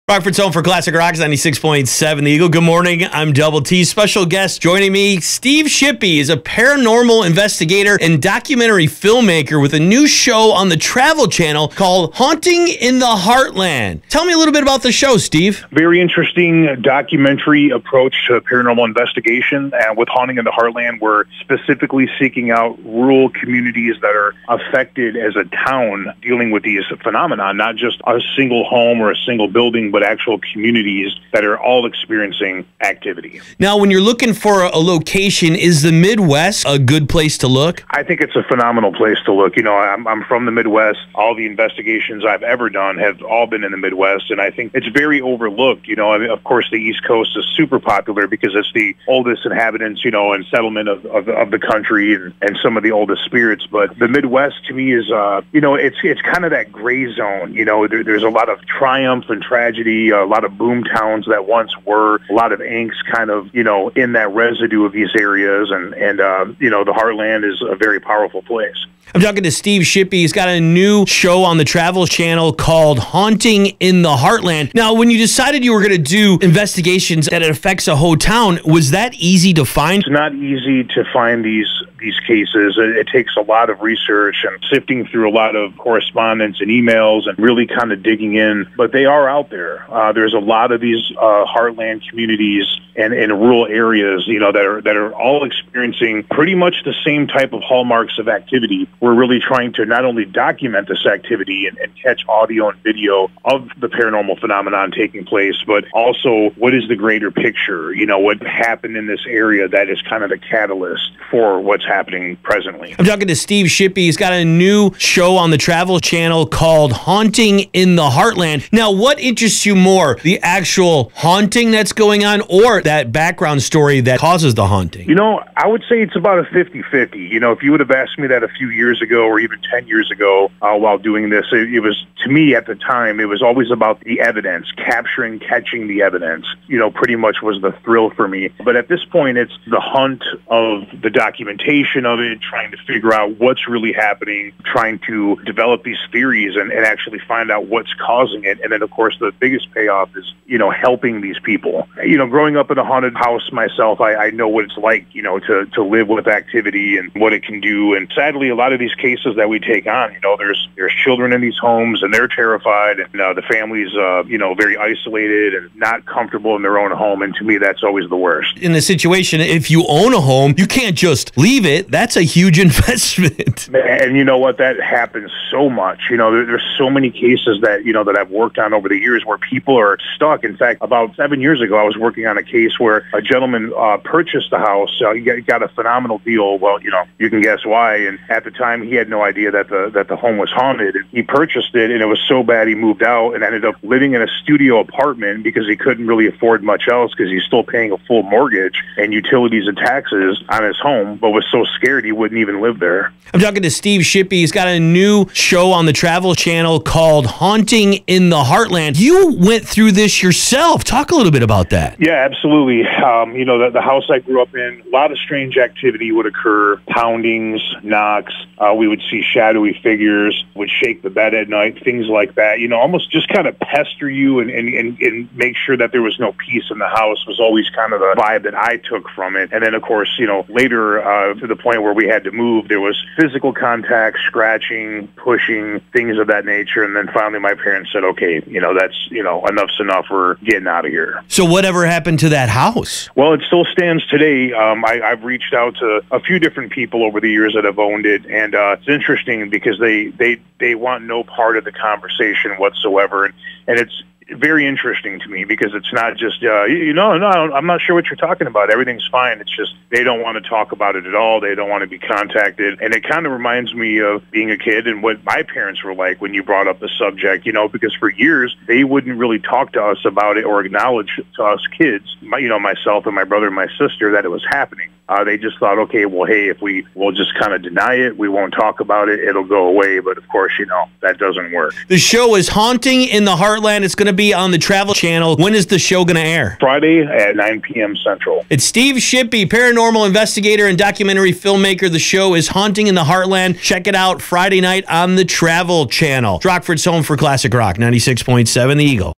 Rockford's home for Classic Rocks 96.7 The Eagle. Good morning. I'm Double T. Special guest joining me, Steve Shippy, is a paranormal investigator and documentary filmmaker with a new show on the Travel Channel called Haunting in the Heartland. Tell me a little bit about the show, Steve. Very interesting documentary approach to paranormal investigation. And with Haunting in the Heartland, we're specifically seeking out rural communities that are affected as a town dealing with these phenomena, not just a single home or a single building, but actual communities that are all experiencing activity. Now, when you're looking for a location, is the Midwest a good place to look? I think it's a phenomenal place to look. You know, I'm from the Midwest. All the investigations I've ever done have all been in the Midwest, and I think it's very overlooked. You know, I mean, of course, the East Coast is super popular because it's the oldest inhabitants, you know, and settlement of the country and some of the oldest spirits. But the Midwest, to me, is, you know, it's kind of that gray zone. You know, there's a lot of triumph and tragedy, a lot of boom towns that once were, a lot of angst kind of, you know, in that residue of these areas. And you know, the Heartland is a very powerful place. I'm talking to Steve Shippy. He's got a new show on the Travel Channel called Haunting in the Heartland. Now, when you decided you were going to do investigations that it affects a whole town, was that easy to find? It's not easy to find these cases. It takes a lot of research and sifting through a lot of correspondence and emails and really kind of digging in. But they are out there. There's a lot of these heartland communities and in rural areas, you know, that are all experiencing pretty much the same type of hallmarks of activity. We're really trying to not only document this activity and catch audio and video of the paranormal phenomenon taking place, but also what is the greater picture? You know, what happened in this area that is kind of the catalyst for what's happening presently. I'm talking to Steve Shippy. He's got a new show on the Travel Channel called Haunting in the Heartland. Now, what interests you more, the actual haunting that's going on or that background story that causes the haunting? You know, I would say it's about a 50-50. You know, if you would have asked me that a few years ago or even 10 years ago while doing this, it was, to me at the time, it was always about the evidence, catching the evidence, you know, pretty much was the thrill for me. But at this point, it's the hunt of the documentation of it, trying to figure out what's really happening, trying to develop these theories and actually find out what's causing it. And then, of course, the biggest payoff is, you know, helping these people. You know, growing up in a haunted house myself, I know what it's like, you know, to live with activity and what it can do. And sadly, a lot of these cases that we take on, you know, there's children in these homes and they're terrified, and the family's, you know, very isolated and not comfortable in their own home. And to me, that's always the worst. In the situation, if you own a home, you can't just leave it. That's a huge investment. And you know what? That happens so much. You know, there's so many cases that, you know, that I've worked on over the years where people are stuck. In fact, about 7 years ago, I was working on a case where a gentleman purchased the house. He got a phenomenal deal. Well, you know, you can guess why. And at the time, he had no idea that the home was haunted. He purchased it, and it was so bad he moved out and ended up living in a studio apartment because he couldn't really afford much else because he's still paying a full mortgage and utilities and taxes on his home, but was so scared he wouldn't even live there. I'm talking to Steve Shippy. He's got a new show on the Travel Channel called Haunting in the Heartland. You went through this yourself. Talk a little bit about that. Yeah, absolutely. You know, the house I grew up in, a lot of strange activity would occur, poundings, knocks. We would see shadowy figures, would shake the bed at night, things like that. You know, almost just kind of pester you and make sure that there was no peace in the house was always kind of the vibe that I took from it. And then, of course, you know, later to the point where we had to move, there was physical contact, scratching, pushing, things of that nature. And then finally my parents said, okay, you know, that's, you know, enough's enough. We're getting out of here. So whatever happened to that house? Well, it still stands today. I've reached out to a few different people over the years that have owned it. And it's interesting because they want no part of the conversation whatsoever. And it's very interesting to me because it's not just, no, I'm not sure what you're talking about. Everything's fine. It's just they don't want to talk about it at all. They don't want to be contacted. And it kind of reminds me of being a kid and what my parents were like when you brought up the subject, you know, because for years they wouldn't really talk to us about it or acknowledge to us kids, you know, myself and my brother and my sister, that it was happening. They just thought, okay, well, hey, if we'll just kind of deny it, we won't talk about it, it'll go away. But of course, you know, that doesn't work. The show is Haunting in the Heartland. It's going to be on the Travel Channel. When is the show going to air? Friday at 9 p.m. Central. It's Steve Shippy, paranormal investigator and documentary filmmaker. The show is Haunting in the Heartland. Check it out Friday night on the Travel Channel. Rockford's home for Classic Rock 96.7 The Eagle.